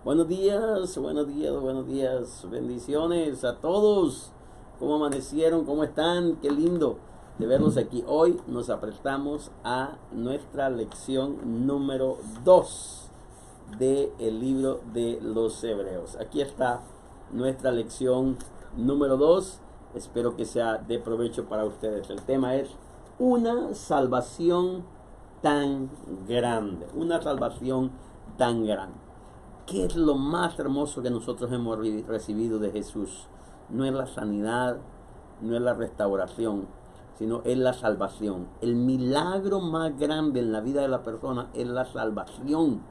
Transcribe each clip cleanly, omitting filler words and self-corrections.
Buenos días, buenos días, buenos días. Bendiciones a todos. ¿Cómo amanecieron? ¿Cómo están? Qué lindo de verlos aquí. Hoy nos aprestamos a nuestra lección número 2 del libro de los Hebreos. Aquí está nuestra lección número 2. Espero que sea de provecho para ustedes. El tema es una salvación tan grande. Una salvación tan grande. ¿Qué es lo más hermoso que nosotros hemos recibido de Jesús? No es la sanidad, no es la restauración, sino es la salvación. El milagro más grande en la vida de la persona es la salvación.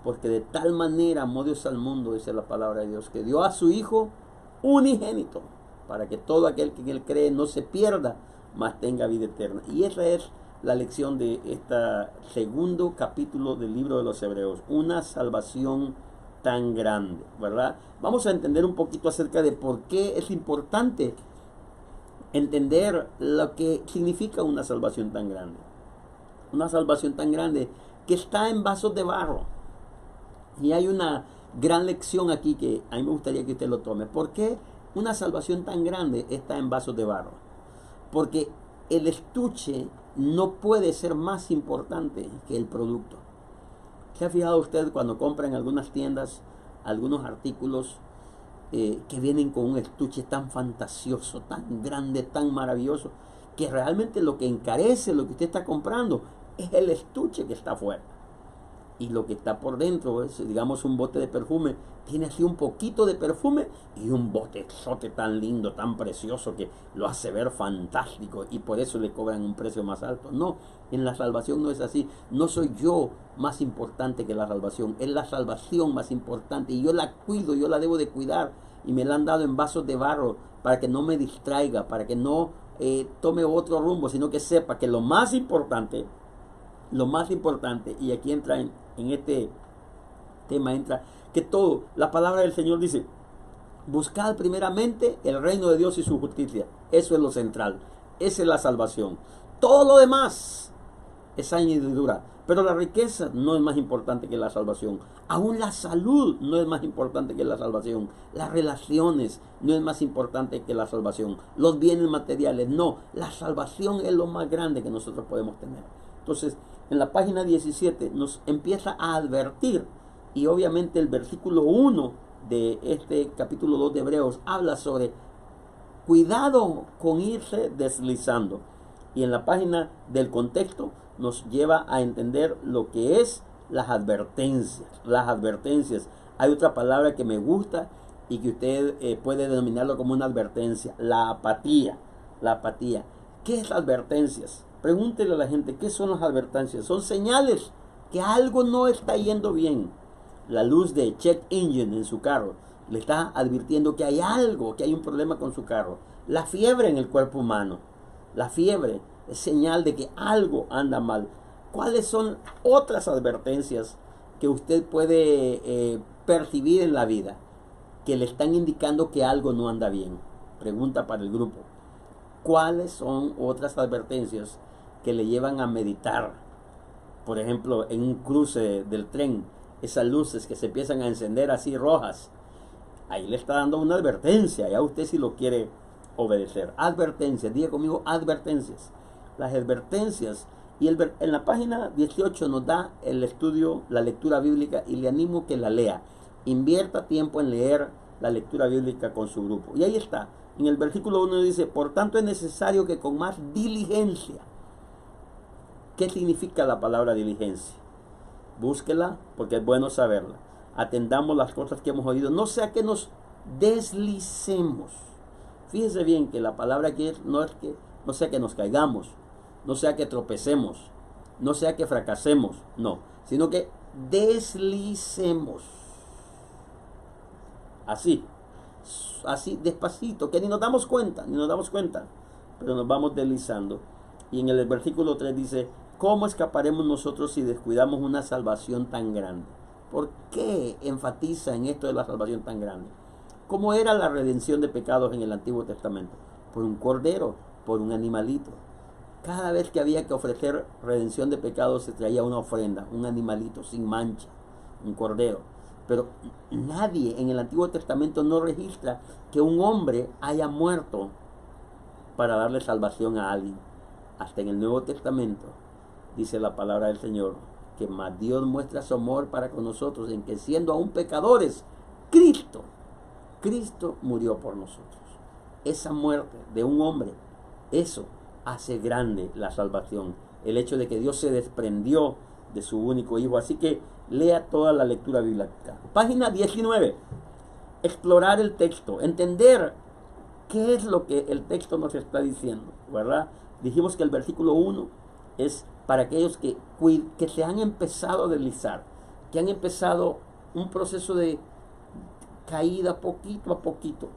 Porque de tal manera amó Dios al mundo, dice la palabra de Dios, que dio a su Hijo unigénito, para que todo aquel que en él cree no se pierda, mas tenga vida eterna. Y esa es la lección de este segundo capítulo del libro de los Hebreos, una salvación tan grande, ¿verdad? Vamos a entender un poquito acerca de por qué es importante entender lo que significa una salvación tan grande. Una salvación tan grande que está en vasos de barro. Y hay una gran lección aquí que a mí me gustaría que usted lo tome. ¿Por qué una salvación tan grande está en vasos de barro? Porque el estuche no puede ser más importante que el producto. ¿Se ha fijado usted cuando compra en algunas tiendas algunos artículos que vienen con un estuche tan fantasioso, tan grande, tan maravilloso, que realmente lo que encarece lo que usted está comprando es el estuche que está afuera? Y lo que está por dentro es, digamos, un bote de perfume, tiene así un poquito de perfume y un botezote tan lindo, tan precioso, que lo hace ver fantástico, y por eso le cobran un precio más alto. No, en la salvación no es así. No soy yo más importante que la salvación, es la salvación más importante, y yo la cuido, yo la debo de cuidar, y me la han dado en vasos de barro para que no me distraiga, para que no tome otro rumbo, sino que sepa que lo más importante, y aquí entra en este tema, entra que todo, la palabra del Señor dice, buscad primeramente el reino de Dios y su justicia. Eso es lo central, esa es la salvación. Todo lo demás es añadidura. Pero la riqueza no es más importante que la salvación. Aún la salud no es más importante que la salvación. Las relaciones no es más importante que la salvación. Los bienes materiales, no. La salvación es lo más grande que nosotros podemos tener. Entonces, en la página 17 nos empieza a advertir, y obviamente el versículo 1 de este capítulo 2 de Hebreos habla sobre cuidado con irse deslizando. Y en la página del contexto nos lleva a entender lo que es las advertencias. Las advertencias. Hay otra palabra que me gusta y que usted puede denominarlo como una advertencia: la apatía. La apatía. ¿Qué es advertencias? Pregúntele a la gente, ¿qué son las advertencias? Son señales que algo no está yendo bien. La luz de check engine en su carro le está advirtiendo que hay algo, que hay un problema con su carro. La fiebre en el cuerpo humano. La fiebre es señal de que algo anda mal. ¿Cuáles son otras advertencias que usted puede percibir en la vida que le están indicando que algo no anda bien? Pregunta para el grupo. ¿Cuáles son otras advertencias que le llevan a meditar? Por ejemplo, en un cruce del tren, esas luces que se empiezan a encender así rojas, ahí le está dando una advertencia, ya usted si lo quiere obedecer. Advertencias, diga conmigo, advertencias. Las advertencias, y en la página 18 nos da el estudio, la lectura bíblica, y le animo que la lea. Invierta tiempo en leer la lectura bíblica con su grupo. Y ahí está, en el versículo 1 dice, por tanto es necesario que con más diligencia. ¿Qué significa la palabra diligencia? Búsquela, porque es bueno saberla. Atendamos las cosas que hemos oído, no sea que nos deslicemos. Fíjese bien que la palabra aquí no es que no sea que nos caigamos, no sea que tropecemos, no sea que fracasemos, no, sino que deslicemos. Así, así despacito, que ni nos damos cuenta, pero nos vamos deslizando. Y en el versículo 3 dice, ¿cómo escaparemos nosotros si descuidamos una salvación tan grande? ¿Por qué enfatiza en esto de la salvación tan grande? ¿Cómo era la redención de pecados en el Antiguo Testamento? Por un cordero, por un animalito. Cada vez que había que ofrecer redención de pecados se traía una ofrenda, un animalito sin mancha, un cordero. Pero nadie en el Antiguo Testamento no registra que un hombre haya muerto para darle salvación a alguien. Hasta en el Nuevo Testamento dice la palabra del Señor que más Dios muestra su amor para con nosotros en que siendo aún pecadores, Cristo murió por nosotros. Esa muerte de un hombre, eso hace grande la salvación. El hecho de que Dios se desprendió de su único hijo. Así que lea toda la lectura bíblica. Página 19. Explorar el texto. Entender qué es lo que el texto nos está diciendo, ¿verdad? Dijimos que el versículo 1 es para aquellos que se han empezado a deslizar, que han empezado un proceso de caída poquito a poquito.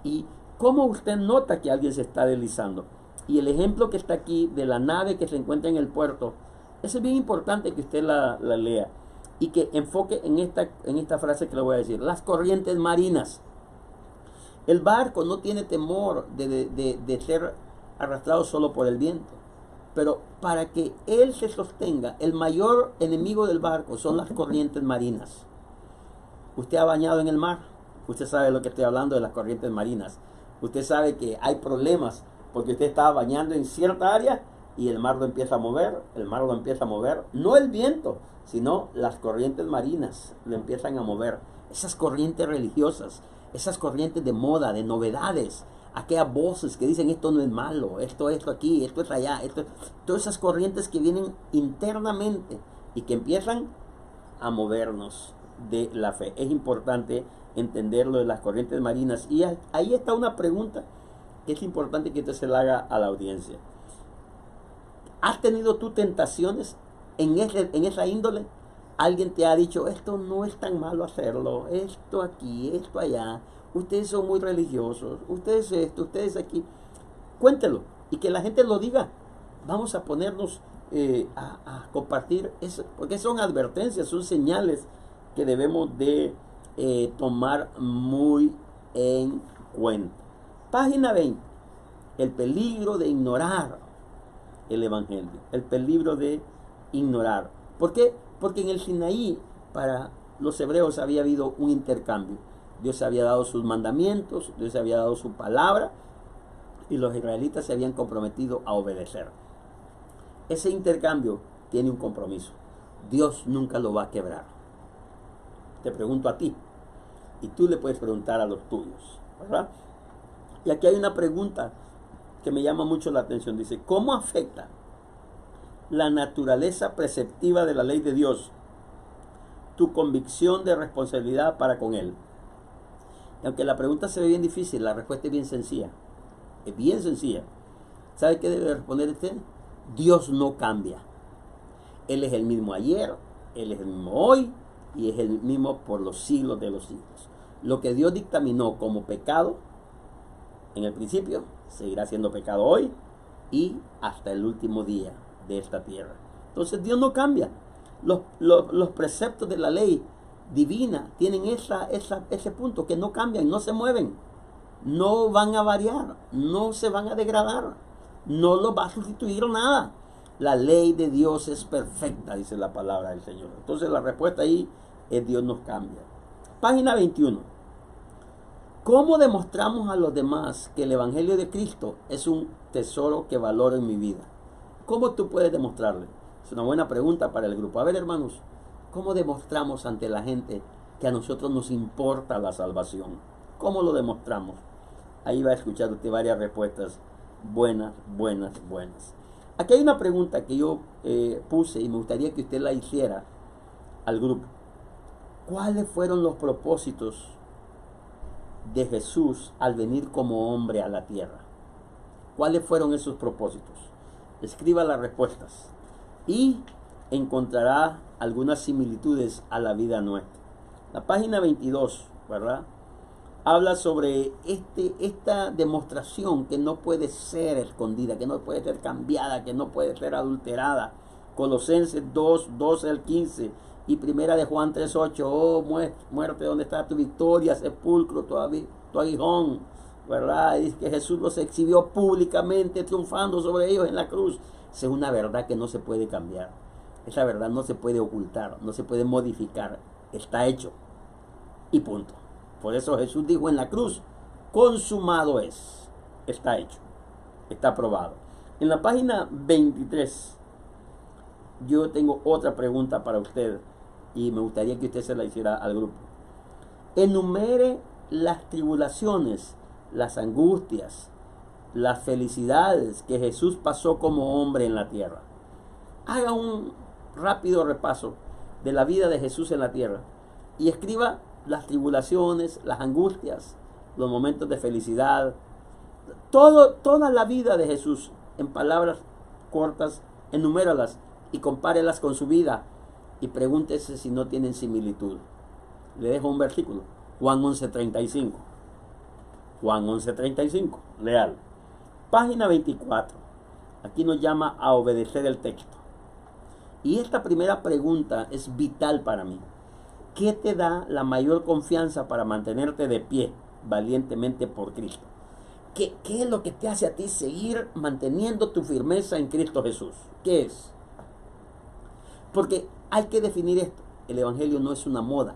Y cómo usted nota que alguien se está deslizando. Y el ejemplo que está aquí de la nave que se encuentra en el puerto, eso es bien importante que usted la lea y que enfoque en esta frase que le voy a decir. Las corrientes marinas. El barco no tiene temor de ser arrastrado solo por el viento. Pero para que él se sostenga, el mayor enemigo del barco son las corrientes marinas. Usted ha bañado en el mar. Usted sabe lo que estoy hablando de las corrientes marinas. Usted sabe que hay problemas porque usted está bañando en cierta área y el mar lo empieza a mover, no el viento, sino las corrientes marinas lo empiezan a mover. Esas corrientes religiosas, esas corrientes de moda, de novedades, aquellas voces que dicen esto no es malo, esto aquí, esto es allá, todas esas corrientes que vienen internamente y que empiezan a movernos de la fe. Es importante entender lo de las corrientes marinas. Y ahí está una pregunta que es importante que usted se la haga a la audiencia. ¿Has tenido tú tentaciones en esa índole? Alguien te ha dicho, esto no es tan malo hacerlo, esto aquí, esto allá, ustedes son muy religiosos, ustedes esto, ustedes aquí. Cuéntelo y que la gente lo diga. Vamos a ponernos a compartir eso, porque son advertencias, son señales que debemos de tomar muy en cuenta. Página 20. El peligro de ignorar el Evangelio. El peligro de ignorar. ¿Por qué? Porque en el Sinaí, para los hebreos había habido un intercambio. Dios había dado sus mandamientos, Dios había dado su palabra, y los israelitas se habían comprometido a obedecer. Ese intercambio tiene un compromiso. Dios nunca lo va a quebrar. Te pregunto a ti, y tú le puedes preguntar a los tuyos, ¿verdad? Y aquí hay una pregunta que me llama mucho la atención. Dice, ¿cómo afecta la naturaleza preceptiva de la ley de Dios tu convicción de responsabilidad para con Él? Y aunque la pregunta se ve bien difícil, la respuesta es bien sencilla. Es bien sencilla. ¿Sabe qué debe responder usted? Dios no cambia. Él es el mismo ayer, Él es el mismo hoy y es el mismo por los siglos de los siglos. Lo que Dios dictaminó como pecado en el principio, seguirá siendo pecado hoy y hasta el último día de esta tierra. Entonces Dios no cambia. Los preceptos de la ley divina tienen ese punto, que no cambian, no se mueven, no van a variar, no se van a degradar, no los va a sustituir nada. La ley de Dios es perfecta, dice la palabra del Señor. Entonces la respuesta ahí es Dios nos cambia. Página 21. ¿Cómo demostramos a los demás que el Evangelio de Cristo es un tesoro que valoro en mi vida? ¿Cómo tú puedes demostrarle? Es una buena pregunta para el grupo. A ver, hermanos, ¿cómo demostramos ante la gente que a nosotros nos importa la salvación? ¿Cómo lo demostramos? Ahí va a escuchar usted varias respuestas buenas. Aquí hay una pregunta que yo puse y me gustaría que usted la hiciera al grupo. ¿Cuáles fueron los propósitos de Jesús al venir como hombre a la tierra? ¿Cuáles fueron esos propósitos? Escriba las respuestas y encontrará algunas similitudes a la vida nuestra. La página 22, ¿verdad? Habla sobre esta demostración que no puede ser escondida, que no puede ser cambiada, que no puede ser adulterada. Colosenses 2, 12 al 15 y primera de Juan 3, 8. Oh, muerte, ¿dónde está tu victoria? Sepulcro, tu aguijón, ¿verdad? Y dice que Jesús los exhibió públicamente, triunfando sobre ellos en la cruz. Esa es una verdad que no se puede cambiar. Esa verdad no se puede ocultar, no se puede modificar. Está hecho. y punto. Por eso Jesús dijo en la cruz, consumado es, está hecho, está aprobado. En la página 23, yo tengo otra pregunta para usted y me gustaría que usted se la hiciera al grupo. Enumere las tribulaciones, las angustias, las felicidades que Jesús pasó como hombre en la tierra. Haga un rápido repaso de la vida de Jesús en la tierra y escriba las tribulaciones, las angustias, los momentos de felicidad, toda la vida de Jesús en palabras cortas, enuméralas y compárelas con su vida y pregúntese si no tienen similitud. Le dejo un versículo, Juan 11:35. Juan 11:35, léalo. Página 24. Aquí nos llama a obedecer el texto. Y esta primera pregunta es vital para mí. ¿Qué te da la mayor confianza para mantenerte de pie valientemente por Cristo? ¿Qué es lo que te hace a ti seguir manteniendo tu firmeza en Cristo Jesús? ¿Qué es? Porque hay que definir esto. El Evangelio no es una moda.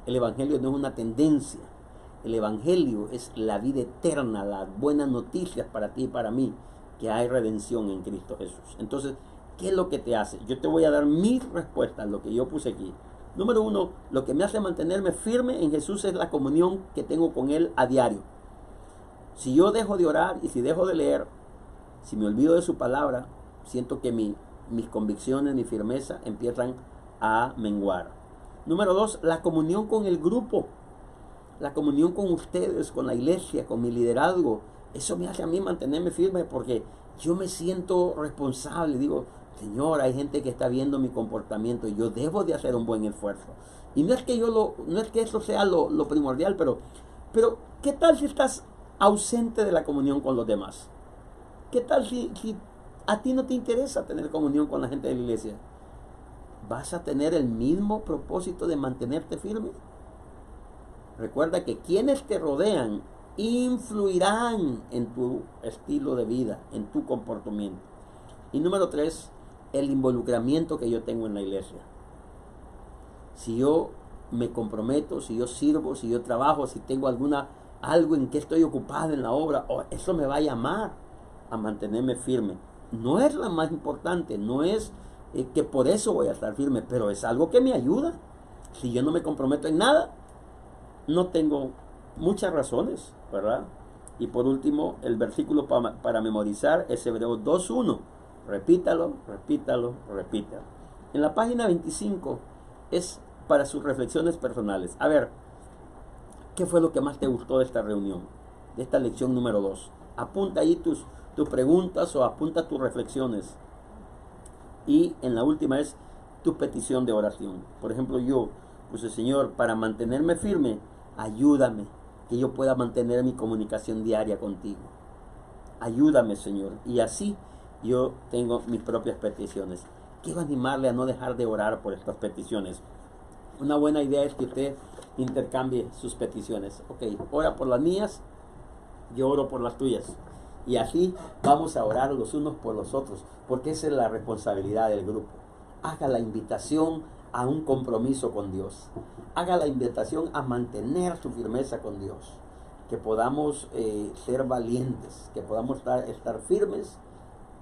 El Evangelio no es una tendencia. El Evangelio es la vida eterna, las buenas noticias para ti y para mí, que hay redención en Cristo Jesús. Entonces, ¿qué es lo que te hace? Yo te voy a dar mis respuestas, lo que yo puse aquí. Número uno, lo que me hace mantenerme firme en Jesús es la comunión que tengo con Él a diario. Si yo dejo de orar y si dejo de leer, si me olvido de su palabra, siento que mis convicciones, mi firmeza empiezan a menguar. Número dos, la comunión con el grupo. La comunión con ustedes, con la iglesia, con mi liderazgo. Eso me hace a mí mantenerme firme porque yo me siento responsable. Digo, Señor, hay gente que está viendo mi comportamiento y yo debo de hacer un buen esfuerzo. Y no es que no es que eso sea lo primordial, pero ¿qué tal si estás ausente de la comunión con los demás? ¿Qué tal si a ti no te interesa tener comunión con la gente de la iglesia? ¿Vas a tener el mismo propósito de mantenerte firme? Recuerda que quienes te rodean influirán en tu estilo de vida, en tu comportamiento. Y número tres, el involucramiento que yo tengo en la iglesia. Si yo me comprometo, si yo sirvo, si yo trabajo, si tengo algo en que estoy ocupado en la obra, eso me va a llamar a mantenerme firme. No es la más importante, no es que por eso voy a estar firme, pero es algo que me ayuda. Si yo no me comprometo en nada, no tengo muchas razones, ¿verdad? Y por último, el versículo para memorizar es Hebreos 2:1. Repítalo, repítalo, repítalo. En la página 25 es para sus reflexiones personales. A ver, ¿qué fue lo que más te gustó de esta reunión? De esta lección número 2. Apunta ahí tus preguntas o apunta tus reflexiones. Y en la última es tu petición de oración. Por ejemplo, yo puse, Señor, para mantenerme firme, ayúdame, que yo pueda mantener mi comunicación diaria contigo. Ayúdame, Señor. Y así yo tengo mis propias peticiones. Quiero animarle a no dejar de orar por estas peticiones. Una buena idea es que usted intercambie sus peticiones. Ok, ora por las mías, yo oro por las tuyas. Y así vamos a orar los unos por los otros, porque esa es la responsabilidad del grupo. Haga la invitación a un compromiso con Dios. Haga la invitación a mantener su firmeza con Dios. Que podamos ser valientes, que podamos estar firmes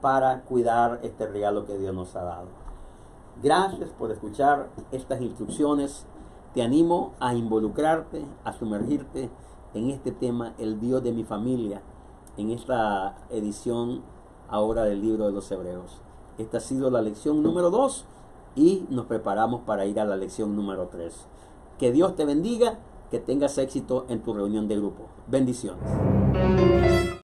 para cuidar este regalo que Dios nos ha dado. Gracias por escuchar estas instrucciones. Te animo a involucrarte, a sumergirte en este tema, el Dios de mi familia, en esta edición ahora del libro de los Hebreos. Esta ha sido la lección número 2 y nos preparamos para ir a la lección número 3. Que Dios te bendiga, que tengas éxito en tu reunión de grupo. Bendiciones.